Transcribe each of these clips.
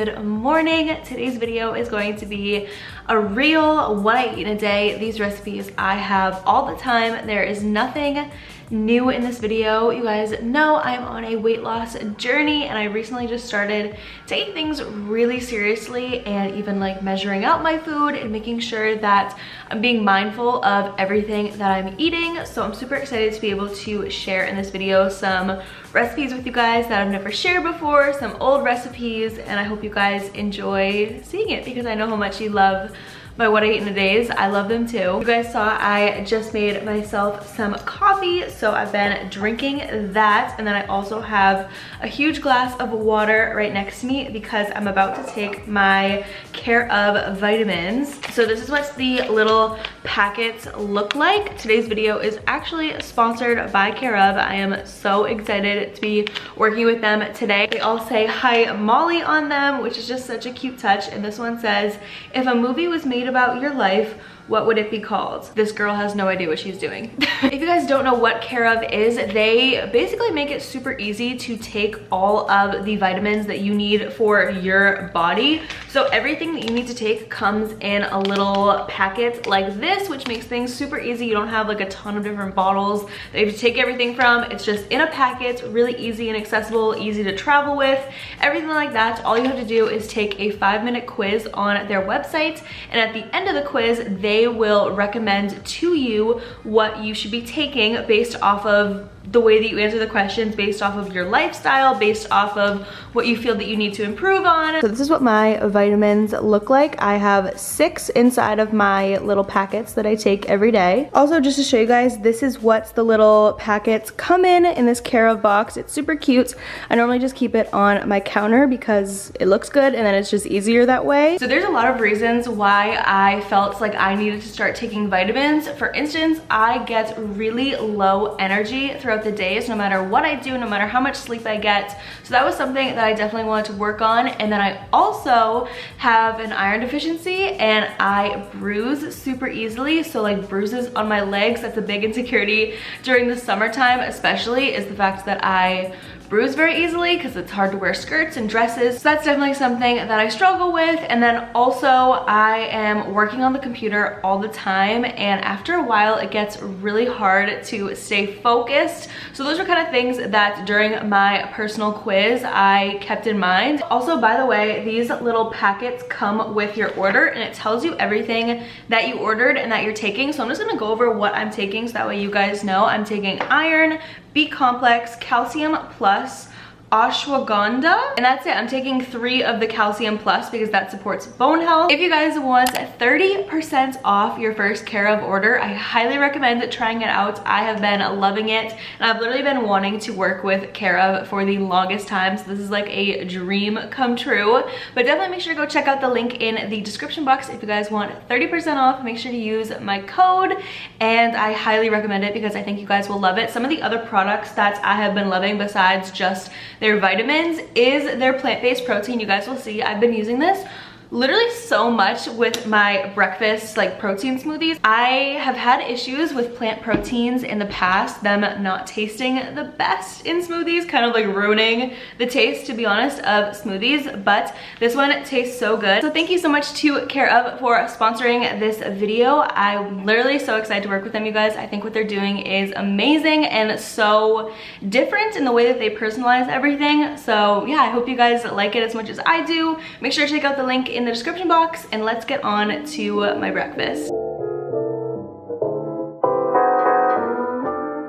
good morning. Today's video is going to be a real what I eat in a day. These recipes I have all the time. There is nothing new in this video. You guys know I'm on a weight loss journey and I recently just started taking things really seriously and even like measuring out my food and making sure that I'm being mindful of everything that I'm eating. So I'm super excited to be able to share in this video some recipes with you guys that I've never shared before, some old recipes, and I hope you guys enjoy seeing it because I know how much you love my what I eat in a days. I love them too. You guys saw I just made myself some coffee, so I've been drinking that, and then I also have a huge glass of water right next to me because I'm about to take my Care of vitamins. So this is what the little packets look like. Today's video is actually sponsored by Care of. I am so excited to be working with them today. They all say "Hi Molly" on them, which is just such a cute touch, and this one says, "If a movie was made about your life, what would it be called?" This girl has no idea what she's doing. If you guys don't know what Care of is, they basically make it super easy to take all of the vitamins that you need for your body. So everything that you need to take comes in a little packet like this, which makes things super easy. You don't have like a ton of different bottles that you have to take everything from. It's just in a packet, really easy and accessible, easy to travel with, everything like that. All you have to do is take a 5-minute quiz on their website, and at the end of the quiz, they will recommend to you what you should be taking based off of the way that you answer the questions, based off of your lifestyle, based off of what you feel that you need to improve on. So this is what my vitamins look like. I have 6 inside of my little packets that I take every day. Also, just to show you guys, this is what the little packets come in this Care of box. It's super cute. I normally just keep it on my counter because it looks good and then it's just easier that way. So there's a lot of reasons why I felt like I needed to start taking vitamins. For instance, I get really low energy throughout the days, no matter what I do, no matter how much sleep I get. So that was something that I definitely wanted to work on. And then I also have an iron deficiency and I bruise super easily. So like bruises on my legs, that's a big insecurity during the summertime especially, is the fact that I bruise very easily because it's hard to wear skirts and dresses. So that's definitely something that I struggle with. And then also I am working on the computer all the time, and after a while it gets really hard to stay focused. So those are kind of things that during my personal quiz I kept in mind. Also, by the way, these little packets come with your order and it tells you everything that you ordered and that you're taking. So I'm just gonna go over what I'm taking so that way you guys know. I'm taking iron, B complex, calcium plus, ashwagandha, and that's it. I'm taking 3 of the calcium plus because that supports bone health. If you guys want 30% off your first Care of order, I highly recommend trying it out. I have been loving it and I've literally been wanting to work with Care of for the longest time, so this is like a dream come true. But definitely make sure to go check out the link in the description box if you guys want 30% off. Make sure to use my code, and I highly recommend it because I think you guys will love it. Some of the other products that I have been loving besides just their vitamins is their plant-based protein. You guys will see I've been using this literally so much with my breakfast like protein smoothies. I have had issues with plant proteins in the past, them not tasting the best in smoothies, kind of like ruining the taste, to be honest, of smoothies, but this one tastes so good. So thank you so much to Care of for sponsoring this video. I'm literally so excited to work with them, you guys. I think what they're doing is amazing and so different in the way that they personalize everything. So yeah, I hope you guys like it as much as I do. Make sure to check out the link in the description box, and let's get on to my breakfast.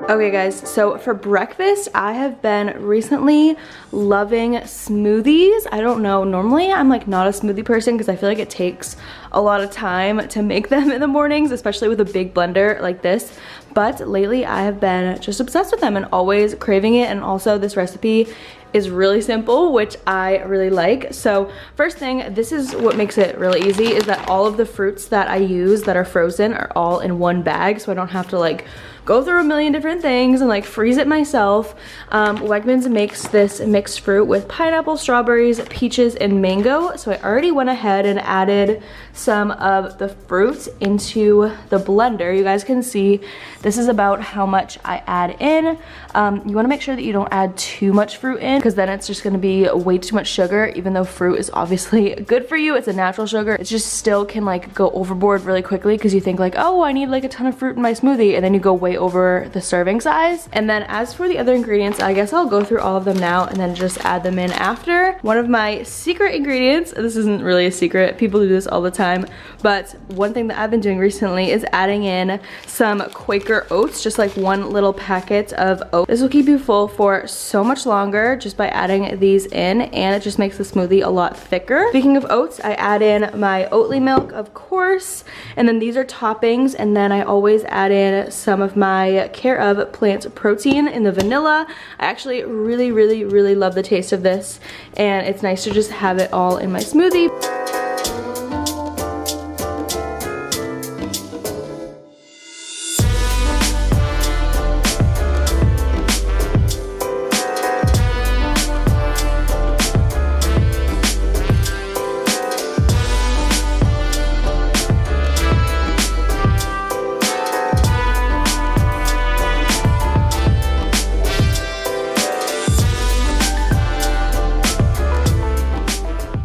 Okay guys, so for breakfast, I have been recently loving smoothies. I don't know, normally I'm like not a smoothie person because I feel like it takes a lot of time to make them in the mornings, especially with a big blender like this. But lately I have been just obsessed with them and always craving it, and also this recipe is really simple, which I really like. So first thing, this is what makes it really easy, is that all of the fruits that I use that are frozen are all in one bag, so I don't have to like go through a million different things and like freeze it myself. Wegmans makes this mixed fruit with pineapple, strawberries, peaches, and mango. So I already went ahead and added some of the fruit into the blender. You guys can see this is about how much I add in. You want to make sure that you don't add too much fruit in because then it's just gonna be way too much sugar. Even though fruit is obviously good for you, it's a natural sugar, it just still can like go overboard really quickly because you think like, oh, I need like a ton of fruit in my smoothie, and then you go way over the serving size. And then as for the other ingredients, I guess I'll go through all of them now and then just add them in after. One of my secret ingredients, this isn't really a secret, people do this all the time, but one thing that I've been doing recently is adding in some Quaker oats, just like one little packet of oats. This will keep you full for so much longer just by adding these in, and it just makes the smoothie a lot thicker. Speaking of oats, I add in my Oatly milk, of course, and then these are toppings, and then I always add in some of my Care of plant protein in the vanilla. I actually really love the taste of this, and it's nice to just have it all in my smoothie.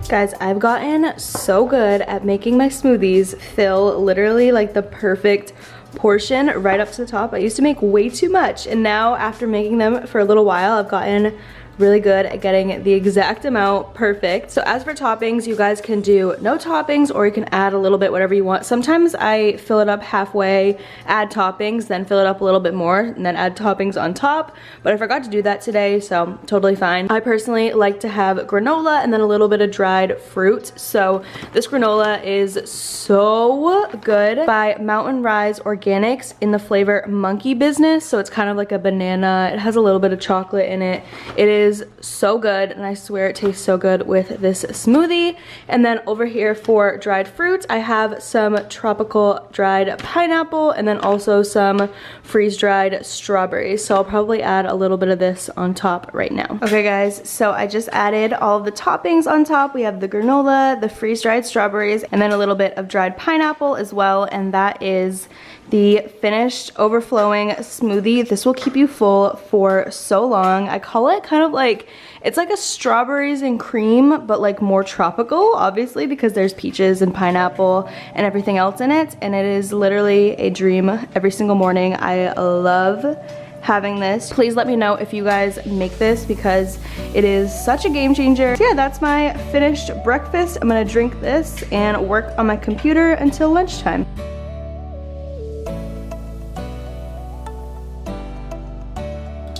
Guys, I've gotten so good at making my smoothies fill literally like the perfect portion right up to the top. I used to make way too much, and now after making them for a little while, I've gotten really good at getting the exact amount perfect. So as for toppings, you guys can do no toppings, or you can add a little bit, whatever you want. Sometimes I fill it up halfway, add toppings, then fill it up a little bit more, and then add toppings on top. But I forgot to do that today, so totally fine. I personally like to have granola and then a little bit of dried fruit. So this granola is so good, by Mountain Rise Organics in the flavor Monkey Business. So it's kind of like a banana. It has a little bit of chocolate in it. It is so good, and I swear it tastes so good with this smoothie. And then over here for dried fruits, I have some tropical dried pineapple and then also some freeze-dried strawberries. So I'll probably add a little bit of this on top right now. Okay guys, so I just added all of the toppings on top. We have the granola, the freeze-dried strawberries, and then a little bit of dried pineapple as well, and that is the finished overflowing smoothie. This will keep you full for so long. I call it kind of like, it's like a strawberries and cream, but like more tropical, obviously, because there's peaches and pineapple and everything else in it, and it is literally a dream every single morning. I love having this. Please let me know if you guys make this, because it is such a game changer. So yeah, that's my finished breakfast. I'm gonna drink this and work on my computer until lunchtime.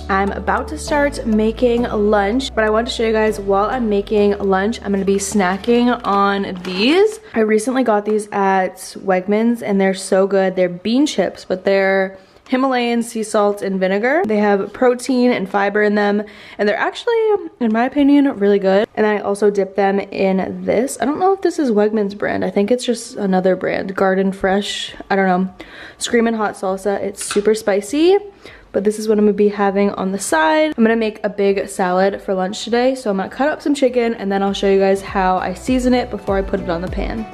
I'm about to start making lunch, but I want to show you guys while I'm making lunch, I'm gonna be snacking on these. I recently got these at Wegmans and they're so good. They're bean chips, but they're Himalayan sea salt and vinegar. They have protein and fiber in them, and they're actually, in my opinion, really good. And I also dip them in this. I don't know if this is Wegmans brand. I think it's just another brand, Garden Fresh. I don't know. Screamin' hot salsa. It's super spicy. But this is what I'm gonna be having on the side. I'm gonna make a big salad for lunch today, so I'm gonna cut up some chicken and then I'll show you guys how I season it before I put it on the pan.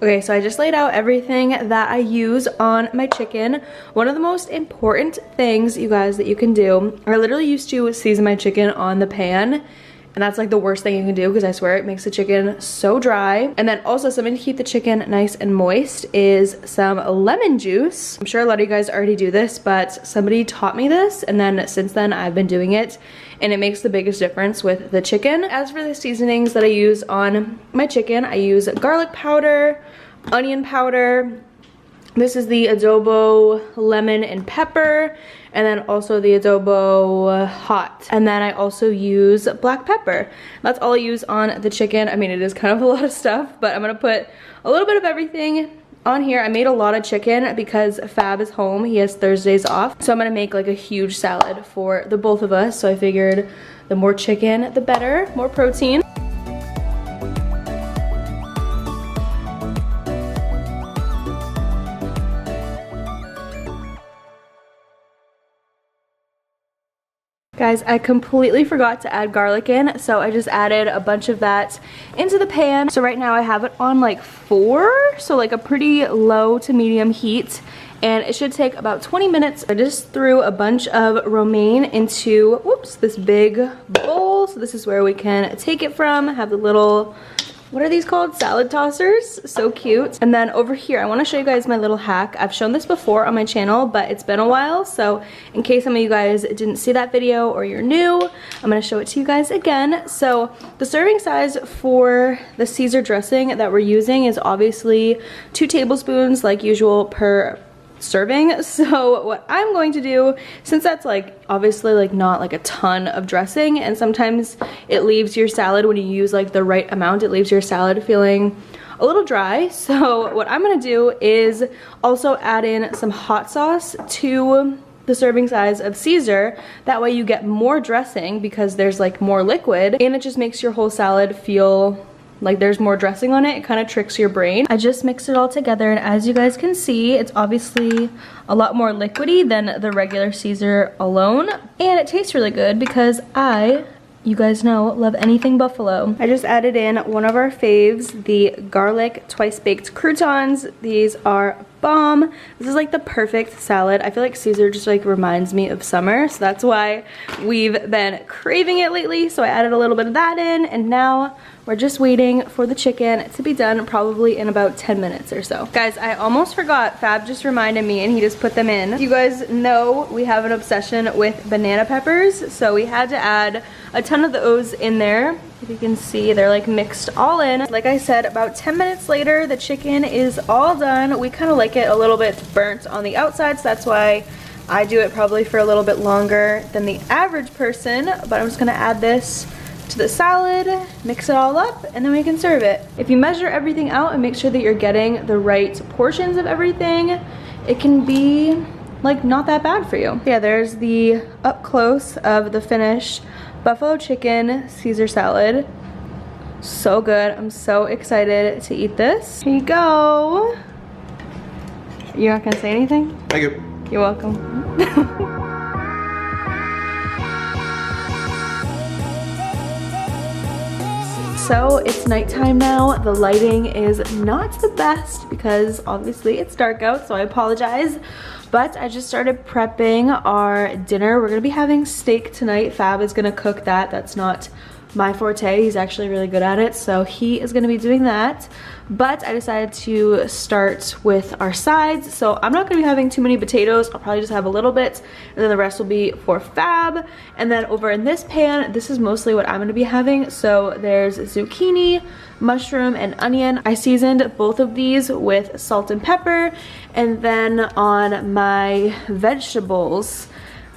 Okay, so I just laid out everything that I use on my chicken. One of the most important things, you guys, that you can do, I literally used to season my chicken on the pan, and that's like the worst thing you can do because I swear it makes the chicken so dry. And then also something to keep the chicken nice and moist is some lemon juice. I'm sure a lot of you guys already do this, but somebody taught me this, and then since then I've been doing it, and it makes the biggest difference with the chicken. As for the seasonings that I use on my chicken, I use garlic powder, onion powder. This is the adobo lemon and pepper, and then also the adobo hot. And then I also use black pepper. That's all I use on the chicken. I mean, it is kind of a lot of stuff, but I'm gonna put a little bit of everything on here. I made a lot of chicken because Fab is home. He has Thursdays off. So I'm gonna make like a huge salad for the both of us. So I figured the more chicken, the better, more protein. Guys, I completely forgot to add garlic in, so I just added a bunch of that into the pan. So right now I have it on like 4, so like a pretty low to medium heat, and it should take about 20 minutes. I just threw a bunch of romaine into, whoops, this big bowl. So this is where we can take it from, have the little, what are these called? Salad tossers. So cute. And then over here, I want to show you guys my little hack. I've shown this before on my channel, but it's been a while. So in case some of you guys didn't see that video or you're new, I'm going to show it to you guys again. So the serving size for the Caesar dressing that we're using is obviously 2 tablespoons like usual per serving. So what I'm going to do, since that's like obviously like not like a ton of dressing, and sometimes it leaves your salad, when you use like the right amount, it leaves your salad feeling a little dry. So what I'm gonna do is also add in some hot sauce to the serving size of Caesar. That way you get more dressing because there's like more liquid, and it just makes your whole salad feel like there's more dressing on it. It kind of tricks your brain. I just mixed it all together, and as you guys can see, it's obviously a lot more liquidy than the regular Caesar alone, and it tastes really good because you guys know, love anything buffalo. I just added in one of our faves, the garlic twice baked croutons. These are bomb. This is like the perfect salad. I feel like Caesar just like reminds me of summer, so that's why we've been craving it lately. So I added a little bit of that in, and now we're just waiting for the chicken to be done, probably in about 10 minutes or so. Guys, I almost forgot. Fab just reminded me, and he just put them in. You guys know we have an obsession with banana peppers, so we had to add a ton of those in there. If you can see, they're like mixed all in. Like I said, about 10 minutes later, the chicken is all done. We kind of like it a little bit burnt on the outside, so that's why I do it probably for a little bit longer than the average person. But I'm just gonna add this to the salad, mix it all up, and then we can serve it. If you measure everything out and make sure that you're getting the right portions of everything, it can be like not that bad for you. Yeah, there's the up close of the finished buffalo chicken Caesar salad. So good. I'm so excited to eat this. Here you go. You're not gonna say anything? Thank you. You're welcome. So it's nighttime now. The lighting is not the best because obviously it's dark out, so I apologize. But I just started prepping our dinner. We're gonna be having steak tonight. Fab is gonna cook that. That's not my forte. He's actually really good at it, so he is gonna be doing that. But I decided to start with our sides. So I'm not gonna be having too many potatoes. I'll probably just have a little bit, and then the rest will be for Fab. And then over in this pan, this is mostly what I'm gonna be having. So there's zucchini, mushroom, and onion. I seasoned both of these with salt and pepper. And then on my vegetables,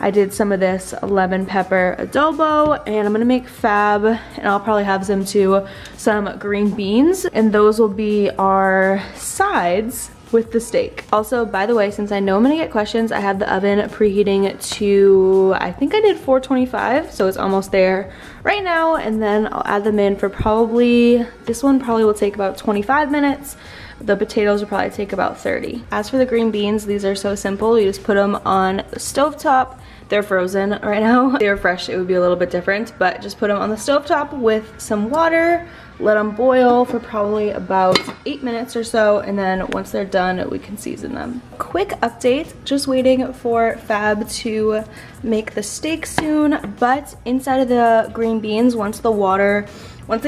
I did some of this lemon pepper adobo, and I'm gonna make Fab, and I'll probably have some too, some green beans, and those will be our sides with the steak. Also, by the way, since I know I'm gonna get questions, I have the oven preheating to, I think I did 425, so it's almost there right now, and then I'll add them in for probably, this one probably will take about 25 minutes. The potatoes will probably take about 30. As for the green beans, these are so simple. You just put them on the stovetop. They're frozen right now. If they were fresh, it would be a little bit different, but just put them on the stovetop with some water, let them boil for probably about 8 minutes or so, and then once they're done, we can season them. Quick update, just waiting for Fab to make the steak soon, but inside of the green beans, once they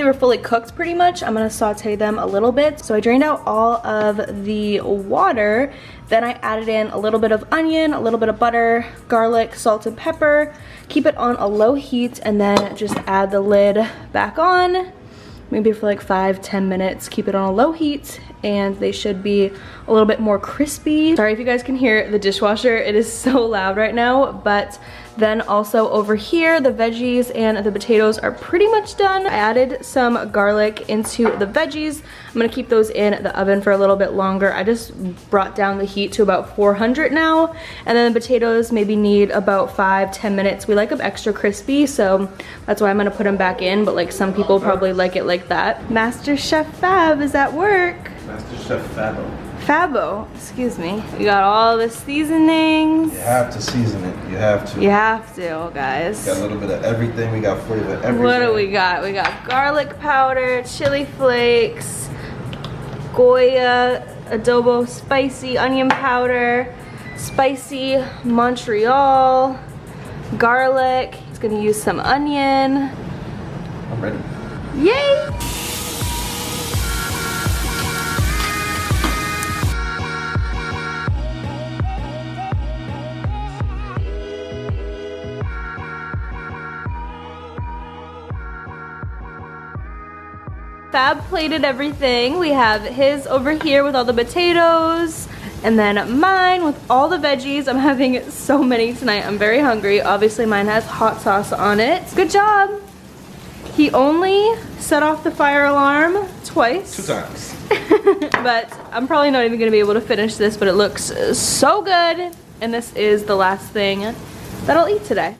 were fully cooked pretty much, I'm gonna saute them a little bit. So I drained out all of the water, then I added in a little bit of onion, a little bit of butter, garlic, salt, and pepper. Keep it on a low heat, and then just add the lid back on, maybe for like 5-10 minutes. Keep it on a low heat, and they should be a little bit more crispy. Sorry if you guys can hear the dishwasher, it is so loud right now. But then also over here, the veggies and the potatoes are pretty much done. I added some garlic into the veggies. I'm gonna keep those in the oven for a little bit longer. I just brought down the heat to about 400 now. And then the potatoes maybe need about 5-10 minutes. We like them extra crispy, so that's why I'm gonna put them back in, but like some people probably like it like that. Master Chef Fab is at work. Master Chef Fabo. Fabo, excuse me. We got all the seasonings. You have to season it. You have to. You have to, guys. Got a little bit of everything. We got flavor everything. What do we got? We got garlic powder, chili flakes, Goya, adobo spicy onion powder, spicy Montreal, garlic. He's gonna use some onion. I'm ready. Yay! Fab plated everything. We have his over here with all the potatoes, and then mine with all the veggies. I'm having so many tonight. I'm very hungry. Obviously mine has hot sauce on it. Good job. He only set off the fire alarm twice. 2 times. But I'm probably not even gonna be able to finish this, but it looks so good. And this is the last thing that I'll eat today.